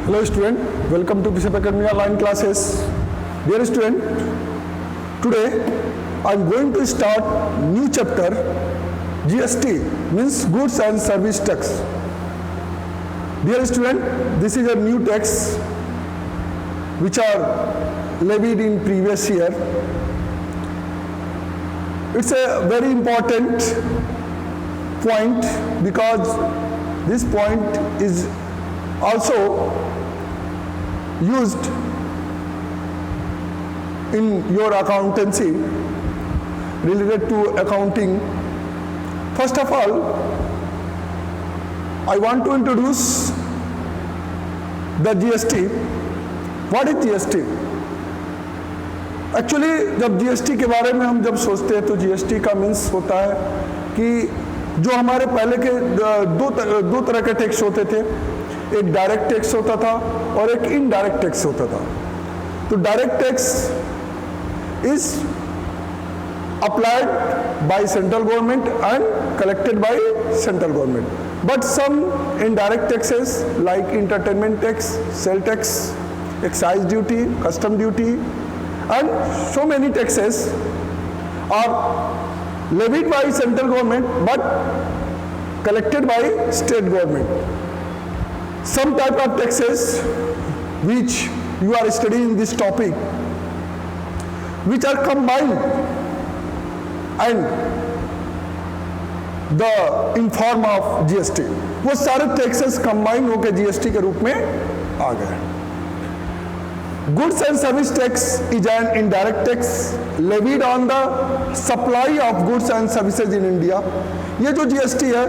Hello student, welcome to Bishop Academy online classes. Dear student, today I am going to start new chapter GST means Goods and Service Tax. Dear student, this is a new tax which are levied in previous year. It's a very important point because this point is also used in your accountancy related to accounting. First of all, I want to introduce the GST. What is GST? Actually जब GST के बारे में हम जब सोचते हैं तो GST का मीन्स होता है कि जो हमारे पहले के दो तरह के टैक्स होते थे, एक डायरेक्ट टैक्स होता था और एक इनडायरेक्ट टैक्स होता था. तो direct tax is applied by central government and collected by central government. But some indirect taxes like entertainment tax, sale tax, excise duty, custom duty and so many taxes are levied by central government but collected by state government. Some type of taxes which you are studying this topic which are combined and the in form of GST, वो सारे taxes combine होकर GST के रूप में आ गए. Goods and service tax is an indirect tax levied on the supply of goods and services in India. ये जो GST है,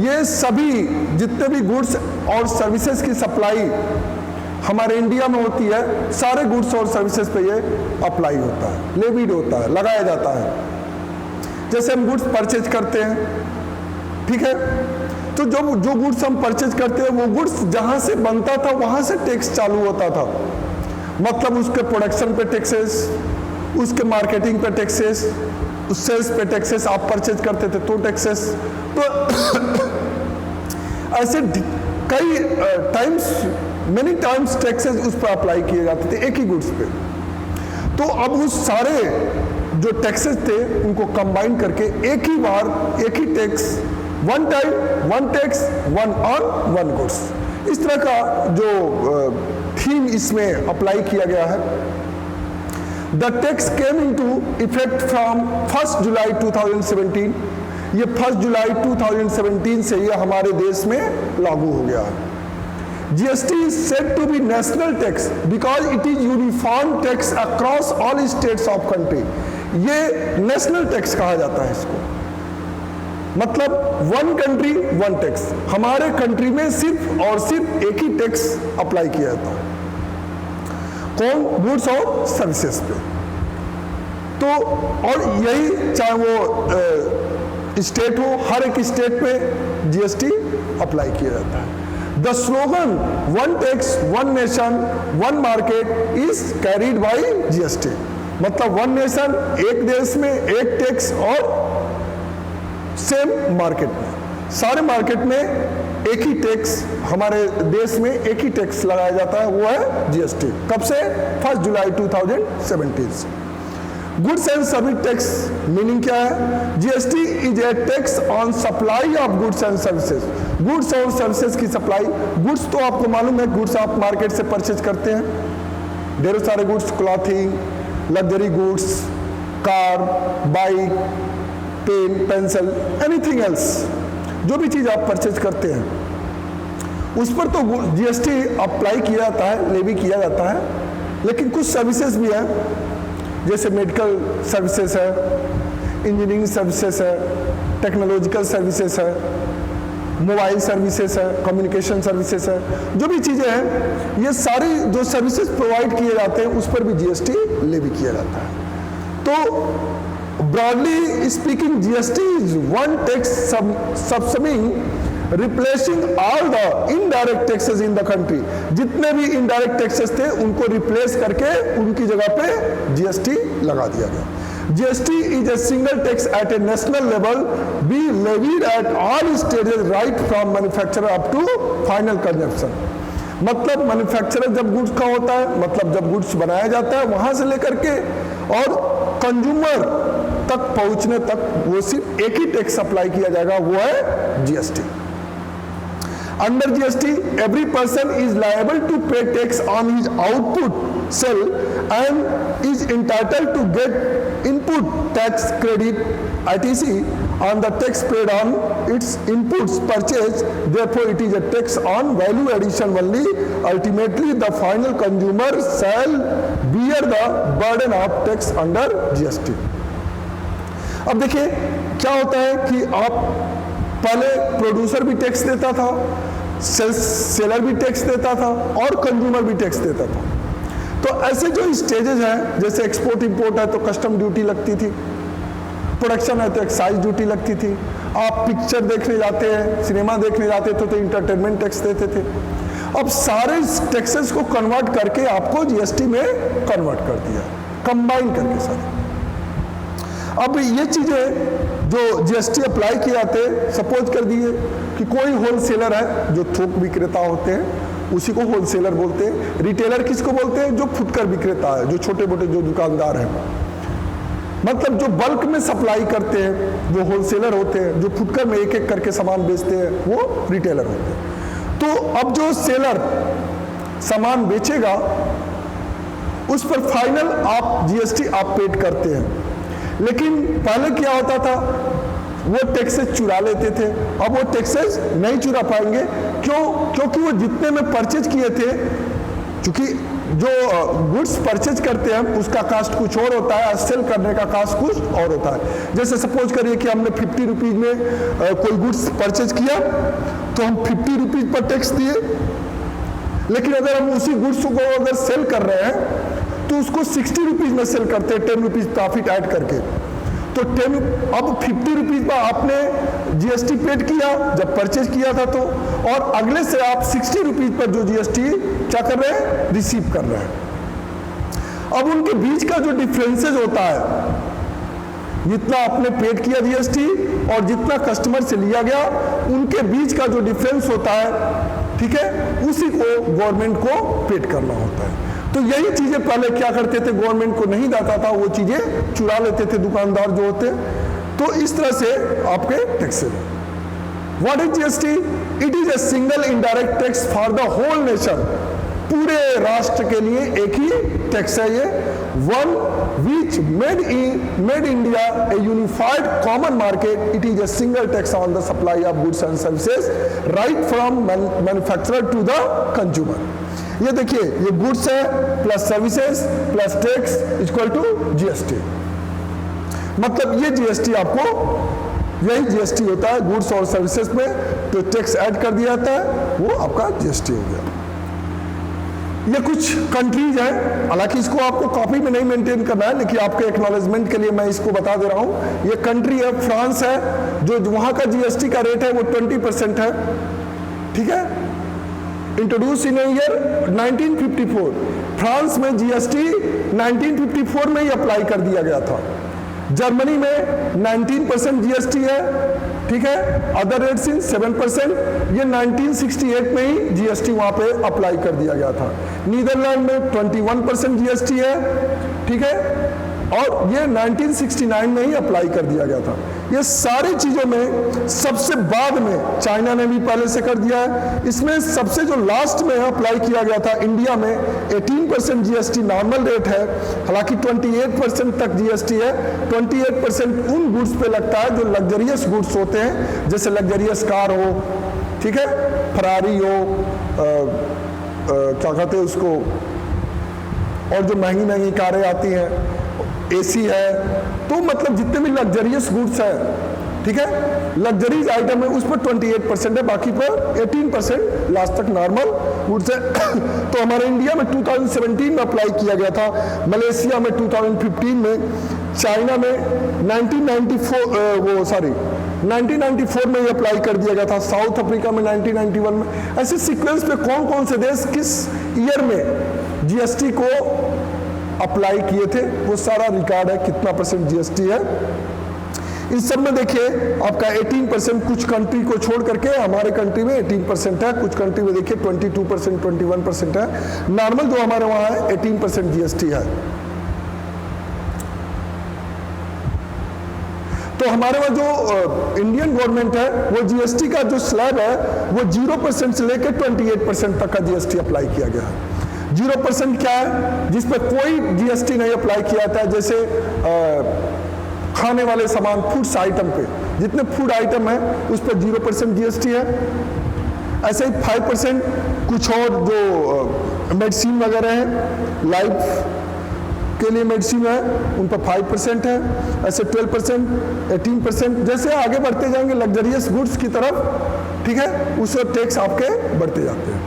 ये सभी जितने भी गुड्स और सर्विसेज की सप्लाई हमारे इंडिया में होती है, सारे गुड्स और सर्विसेज पे ये अप्लाई होता है, लेविड होता है, लगाया जाता है. जैसे हम गुड्स परचेज करते हैं, ठीक है, तो जो गुड्स हम परचेज करते हैं वो गुड्स जहाँ से बनता था वहाँ से टैक्स चालू होता था. मतलब उसके प्रोडक्शन पे टैक्सेस, उसके मार्केटिंग पे टैक्सेस, उस सेल्स पे टैक्सेस, आप परचेज करते थे तो टैक्सेस. तो ऐसे कई टाइम्स, मेनी टाइम्स टैक्सेस उस पर अप्लाई किए जाते थे एक ही गुड्स पे. तो अब उस सारे जो टैक्सेस थे उनको कंबाइन करके एक ही बार एक ही tax, one time one tax, one on one goods, इस तरह का जो थीम इसमें अप्लाई किया गया है. The tax came into effect from 1 जुलाई 2017. ये 1 जुलाई 2017 से ये हमारे देश में लागू हो गया है. GST is said to be national tax because it is uniform tax across all states of country. ये नेशनल टैक्स कहा जाता है इसको, मतलब वन कंट्री वन टैक्स. हमारे कंट्री में सिर्फ और सिर्फ एक ही टैक्स अप्लाई किया जाता है. कौन? गुड्स और सर्विसेज पे. तो और यही चाहे वो स्टेट हो, हर एक स्टेट में जीएसटी अप्लाई किया जाता है. The slogan one tax one nation one market is carried bye GST. मतलब वन नेशन, एक देश में एक टैक्स और सेम मार्केट में, सारे मार्केट में एक ही टैक्स, हमारे देश में एक ही टैक्स लगाया जाता है, वो है जीएसटी. कब से? 1 जुलाई 2017 से. Goods and service tax meaning क्या है? GST is a tax on supply of goods and services. Goods और सर्विसेज की सप्लाई. गुड्स तो आपको मालूम है, गुड्स आप मार्केट से परचेज करते हैं, ढेरों सारे goods, clothing, luxury goods, car, bike, pen, pencil, anything else, जो भी चीज़ आप परचेज करते हैं उस पर तो जीएसटी अप्लाई किया जाता है, लेवी किया जाता है. लेकिन कुछ सर्विसेज भी हैं, जैसे मेडिकल सर्विसेज है, इंजीनियरिंग सर्विसेज है, टेक्नोलॉजिकल सर्विसेज है, मोबाइल सर्विसेज है, कम्युनिकेशन सर्विसेज है. जो भी चीज़ें हैं, ये सारी जो सर्विसेज प्रोवाइड किए जाते हैं उस पर भी जीएसटी लेवी किया जाता है. तो broadly speaking, GST is one tax subsuming replacing all the indirect taxes in the country. जितने भी indirect taxes थे उनको replace करके उनकी जगह पे GST लगा दिया गया. GST is a single tax at a national level, be levied at all stages right from manufacturer up to final consumption. मतलब मैन्युफैक्चरर जब गुड्स का होता है, मतलब जब गुड्स बनाया जाता है वहां से लेकर के और कंज्यूमर तक पहुंचने तक वो सिर्फ एक ही टैक्स अप्लाई किया जाएगा, वो है GST. Under GST every person is liable to pay tax on his output sale and is entitled to get input tax credit ITC on the tax paid on its inputs purchase. Therefore, it is a tax on value addition only. Ultimately, the final consumer shall bear the burden of tax under GST. अब देखिए क्या होता है कि आप पहले producer भी tax देता था, सेलर भी टैक्स देता था और कंज्यूमर भी टैक्स देता था। तो ऐसे जो स्टेजेस हैं, जैसे एक्सपोर्ट इंपोर्ट है तो कस्टम ड्यूटी लगती थी, प्रोडक्शन है तो एक्साइज ड्यूटी लगती थी, आप पिक्चर देखने जाते हैं, सिनेमा देखने जाते थे तो इंटरटेनमेंट टैक्स देते थे। अब सारे टैक्सेस को कन्वर्ट करके आपको जीएसटी में कन्वर्ट कर दिया, कंबाइन करके सारे। अब ये चीजें जो जीएसटी अप्लाई किए जाते हैं, सपोज कर दिए कि कोई होलसेलर है जो थोक विक्रेता होते हैं, उसी को होलसेलर बोलते हैं। रिटेलर किसको बोलते हैं? जो फुटकर विक्रेता है, जो छोटे मोटे जो दुकानदार हैं, मतलब जो बल्क में सप्लाई करते हैं वो होलसेलर होते हैं, जो फुटकर में एक एक करके सामान बेचते हैं वो रिटेलर होते हैं। तो अब जो सेलर सामान बेचेगा उस पर फाइनल आप जीएसटी आप पेड करते हैं। लेकिन पहले क्या होता था, वो टैक्सेस चुरा लेते थे, अब वो टैक्सेस नहीं चुरा पाएंगे। क्यों? क्योंकि वो जितने में परचेज किए थे, क्योंकि जो गुड्स परचेज करते हैं उसका कास्ट कुछ और होता है, सेल करने का कास्ट कुछ और होता है। जैसे सपोज करिए कि हमने 50 रुपीज में कोई गुड्स परचेज किया तो हम 50 रुपीज पर टैक्स दिए, लेकिन अगर हम उसी गुड्स को अगर सेल कर रहे हैं तो उसको 60 रुपीज में सेल करते हैं, 10 रुपीज प्रॉफिट ऐड करके। तो 10 अब 50 रुपीज पर आपने जीएसटी पेड किया जब परचेज किया था तो, और अगले से आप 60 रुपीज पर जो जीएसटी क्या कर रहे हैं, रिसीव कर रहे हैं। अब उनके बीच का जो डिफरेंसेस होता है, जितना आपने पेड किया जीएसटी और जितना कस्टमर से लिया गया, उनके बीच का जो डिफरेंस होता है, ठीक है, उसी को गवर्नमेंट को पेड करना होता है। तो यही चीजें पहले क्या करते थे, गवर्नमेंट को नहीं जाता था, वो चीजें चुरा लेते थे दुकानदार जो होते। तो इस तरह से आपके taxes. What is GST? It is a single indirect tax for the whole nation. पूरे राष्ट्र के लिए एक ही टैक्स है ये, one which made India a unified common market. It is a single tax on the supply of goods and services right from manufacturer to the consumer. ये देखिए, ये गुड्स है plus services plus tax equal to GST. मतलब ये GST आपको, यही GST होता है गुड्स और सर्विसेज में, तो टैक्स ऐड कर दिया जाता है, वो आपका जीएसटी हो गया। ये कुछ कंट्रीज हैं, हालांकि इसको आपको कॉपी में नहीं मेंटेन करना है, लेकिन आपके एक्नॉलेजमेंट के लिए मैं इसको बता दे रहा हूं। ये कंट्री है फ्रांस है, जो वहां का जीएसटी का रेट है वो 20% है, ठीक है। इंट्रोड्यूस इन ईयर 1954। फ्रांस में जीएसटी 1954 में ही अप्लाई कर दिया गया था। जर्मनी में 19% जीएसटी है, ठीक है, अदर रेट्स इन 7%। ये 1968 में ही जीएसटी वहां पे अप्लाई कर दिया गया था। नीदरलैंड में 21% जीएसटी है, ठीक है, और ये 1969 में ही अप्लाई कर दिया गया था। ये सारी चीजों में सबसे बाद में चाइना ने भी पहले से कर दिया है। इसमें सबसे जो लास्ट में अप्लाई किया गया था इंडिया में 18% जीएसटी नॉर्मल रेट है, हालांकि 28% तक जीएसटी है। 28% उन गुड्स पे लगता है जो लग्जरियस गुड्स होते हैं, जैसे लग्जरियस कार हो, ठीक है, फरारी हो, क्या कहते हैं उसको, और जो महंगी महंगी कारें आती हैं, एसी है, तो मतलब जितने भी लग्जरियस गुड्स हैं, ठीक है, लग्जरीज आइटम है, उस पर 28% है, बाकी पर 18% लास्ट तक नॉर्मल गुड्स है। तो हमारे इंडिया में 2017 में अप्लाई किया गया था, मलेशिया में 2015 में, चाइना में 1994 में अप्लाई कर दिया गया था, साउथ अफ्रीका में 1991 में। ऐसे सीक्वेंस पे कौन कौन से देश किस ईयर में जीएसटी को अप्लाई किए थे, वो सारा रिकॉर्ड है, कितना % जीएसटी है। इस सब में देखिए आपका 18% कुछ कंट्री को छोड़ करके, हमारे कंट्री में 18% है, कुछ कंट्री में देखिए 22%, 21% है। नॉर्मल जो हमारे वहाँ है 18% जीएसटी है। तो हमारे वहाँ जो इंडियन गवर्नमेंट है वो जीएसटी का जो स्लैब है वो 0% से लेकर 28% तक का जीएसटी अप्लाई किया गया है। 0% क्या है? जिस पर कोई जीएसटी नहीं अप्लाई किया था, जैसे खाने वाले सामान, फूड्स आइटम पे जितने फूड आइटम है उस पर 0% जीएसटी है। ऐसे ही 5% कुछ और जो मेडिसिन वगैरह है, लाइफ के लिए मेडिसिन है, उन पर 5% है। ऐसे 12%, 18%, जैसे आगे बढ़ते जाएंगे लग्जरियस गुड्स की तरफ, ठीक है, उस टैक्स आपके बढ़ते जाते हैं।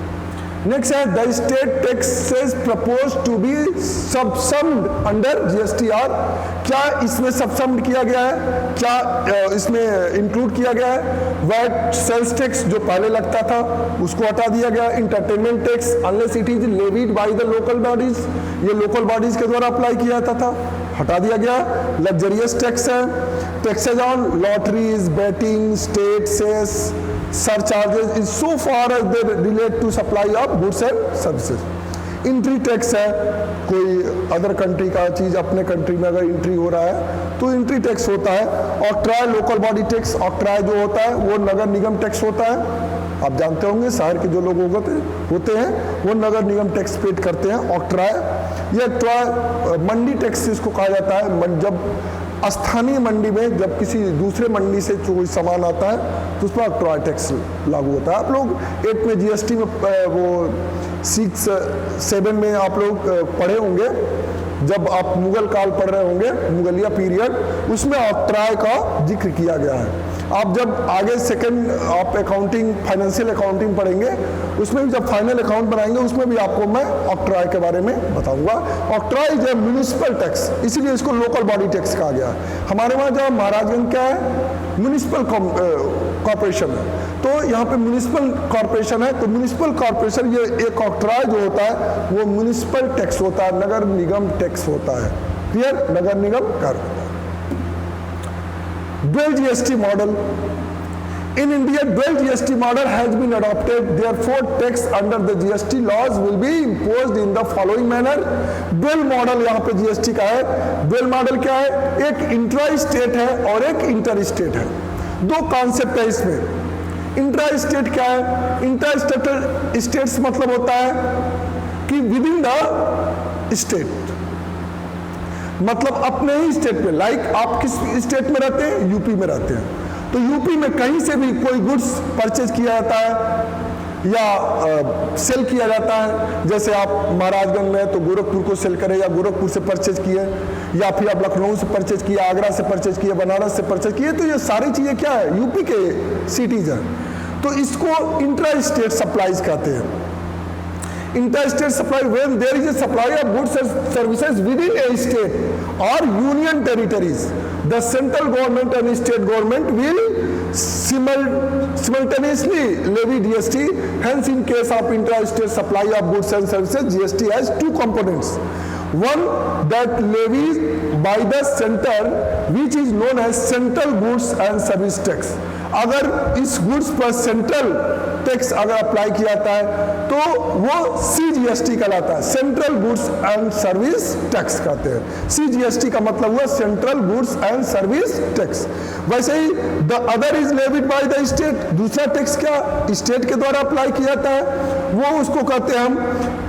नेक्स्ट है the state taxes propose to be subsumed under GSTR. क्या इसमें सबसम्ड किया गया है? क्या इसमें इंक्लूड किया गया है? वैट सेल्स टैक्स जो पहले लगता था उसको हटा दिया गया। Entertainment tax unless it is levied by the local bodies, ये लोकल बॉडीज के द्वारा अप्लाई किया जाता था, हटा दिया गया। लग्जरियस टैक्स है, taxes on lotteries, betting, state cess, surcharges is so far as they relate to supply of goods and services. Entry tax है, कोई अदर कंट्री का चीज अपने कंट्री में अगर इंट्री हो रहा है तो इंट्री टैक्स होता है। Octroi local body tax, octroi जो होता है वो नगर निगम टैक्स होता है। आप जानते होंगे शहर के जो लोग होते हैं वो नगर निगम टैक्स पेड करते हैं। ऑक्ट्राय ये ट्राय मंडी टैक्स इसको कहा जाता है। जब स्थानीय मंडी में जब किसी दूसरे मंडी से कोई सामान आता है तो उस पर ऑक्ट्राय टैक्स लागू होता है। आप लोग 8 में जीएसटी में वो 6, 7 में आप लोग पढ़े होंगे, जब आप मुगल काल पढ़ रहे होंगे, मुगलिया पीरियड, उसमें ऑक्ट्राय का जिक्र किया गया है। आप जब आगे सेकंड आप अकाउंटिंग, फाइनेंशियल अकाउंटिंग पढ़ेंगे, उसमें भी जब फाइनल अकाउंट बनाएंगे उसमें भी आपको मैं ऑक्ट्राय के बारे में बताऊंगा। ऑक्ट्राय इज म्युनिसिपल टैक्स, इसीलिए इसको लोकल बॉडी टैक्स कहा गया है। हमारे वहाँ जो महाराजगंज क्या है, म्युनिसिपल कॉर्पोरेशन है, तो यहाँ पे म्युनिसिपल कॉर्पोरेशन है। तो म्युनिसिपल कॉर्पोरेशन ये एक ऑक्ट्राय जो होता है वो म्युनिसिपल टैक्स होता है, नगर निगम टैक्स होता है। क्लियर? नगर निगम कर होता है। Dual GST model. In India, dual GST model has been adopted. Therefore, tax under the GST laws will be imposed in the following manner. Dual model यहाँ पे GST का है। Dual model क्या है? एक इंट्रा स्टेट है और एक इंटर स्टेट है। दो कॉन्सेप्ट है इसमें। इंट्रा स्टेट क्या है? इंट्रा स्टेट्स मतलब होता है कि विद इन द स्टेट, मतलब अपने ही स्टेट में। लाइक आप किस स्टेट में रहते हैं? यूपी में रहते हैं, तो यूपी में कहीं से भी कोई गुड्स परचेज किया जाता है या सेल किया जाता है। जैसे आप महाराजगंज में तो गोरखपुर को सेल करें या गोरखपुर से परचेज किए, या फिर आप लखनऊ से परचेज किए, आगरा से परचेज किए, बनारस से परचेज किए, तो ये सारी चीज़ें क्या है? यूपी के सिटीज हैं। तो इसको इंट्रा स्टेट सप्लाईज कहते हैं। Interstate supply, when there is a supply of goods and services within a state or union territories, the central government and state government will simultaneously levy GST. Hence, in case of interstate supply of goods and services, GST has two components. One, that levied by the center, which is known as central goods and service tax. अगर इस goods पर central tax अगर apply किया जाता है तो वो CGST कहलाता है, central goods and service tax कहते हैं। CGST का मतलब हुआ central goods and service tax. वैसे ही the other is levied by the state, दूसरा टैक्स क्या स्टेट के द्वारा अप्लाई किया जाता है, वो उसको कहते हैं हम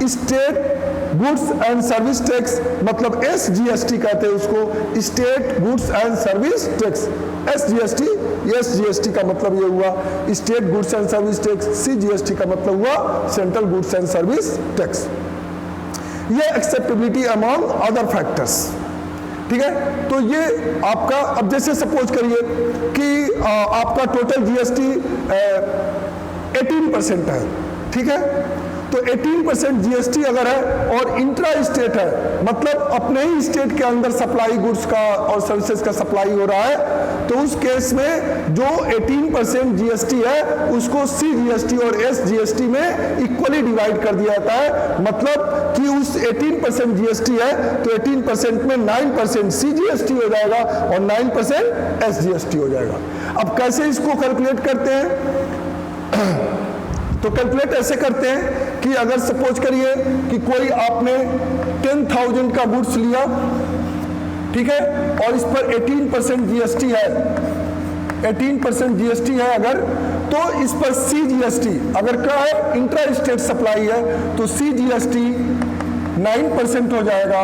state goods and service tax, मतलब SGST कहते हैं उसको, state goods and service tax. SGST का मतलब ये हुआ state goods and service tax, CGST का मतलब हुआ central goods and service tax. ये एक्सेप्टेबिलिटी अमॉन्ग अदर फैक्टर्स, ठीक है। तो ये आपका, अब जैसे सपोज करिए कि आपका टोटल GST 18% है, ठीक है, तो 18% जीएसटी अगर है और इंट्रा स्टेट है, मतलब अपने ही स्टेट के अंदर सप्लाई गुड्स का और सर्विसेज का सप्लाई हो रहा है, तो उस केस में जो 18% जीएसटी है उसको सी जीएसटी और एस जीएसटी में इक्वली डिवाइड कर दिया जाता है। मतलब कि उस 18% जीएसटी है तो 18% में 9% सी जीएसटी हो जाएगा और 9% एस जीएसटी हो जाएगा। अब कैसे इसको कैलकुलेट करते हैं? तो कैलकुलेट ऐसे करते हैं कि अगर सपोज करिए कि कोई आपने 10,000 का गुड्स लिया, ठीक है, और इस पर 18% जीएसटी है, 18% जीएसटी है अगर, तो इस पर सी जीएसटी अगर क्या है, इंट्रा स्टेट सप्लाई है, तो सी जीएसटी 9% हो जाएगा,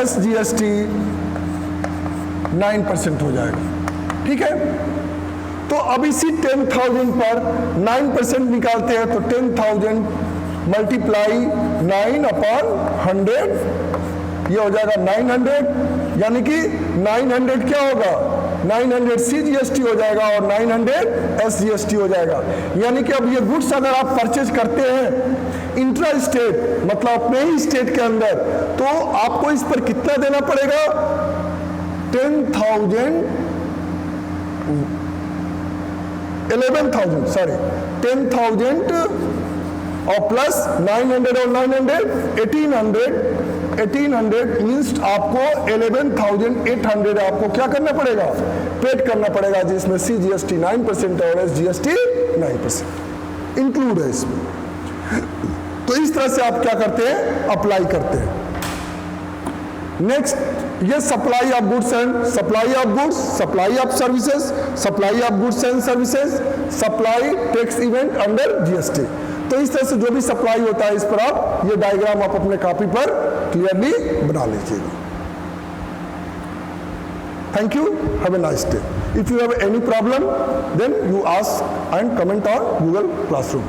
एस जीएसटी 9% हो जाएगा, ठीक है। तो अब इसी 10,000 पर 9% निकालते हैं, तो 10,000 मल्टीप्लाई 9/100, ये हो जाएगा 900, यानी कि 900 क्या होगा, 900 सी जीएसटी हो जाएगा और 900 एस जीएसटी हो जाएगा। यानी कि अब ये गुड्स अगर आप परचेज करते हैं इंट्रा स्टेट, मतलब अपने ही स्टेट के अंदर, तो आपको इस पर कितना देना पड़ेगा, 10,000 और प्लस 900 और 900 1800 मीन्स आपको 11,800 आपको क्या करना पड़ेगा, पेड करना पड़ेगा, जिसमें सी जीएसटी 9% और एस जीएसटी 9% इंक्लूड है इसमें। तो इस तरह से आप क्या करते हैं, अप्लाई करते हैं। नेक्स्ट, ये supply of goods and supply of goods, supply of services, supply of goods and services, supply tax event under GST. तो इस तरह से जो भी सप्लाई होता है, इस पर आप ये डायग्राम आप अपने कॉपी पर क्लियरली बना लीजिएगा। Thank you, have a nice day. If you have any problem then you ask and comment on Google classroom.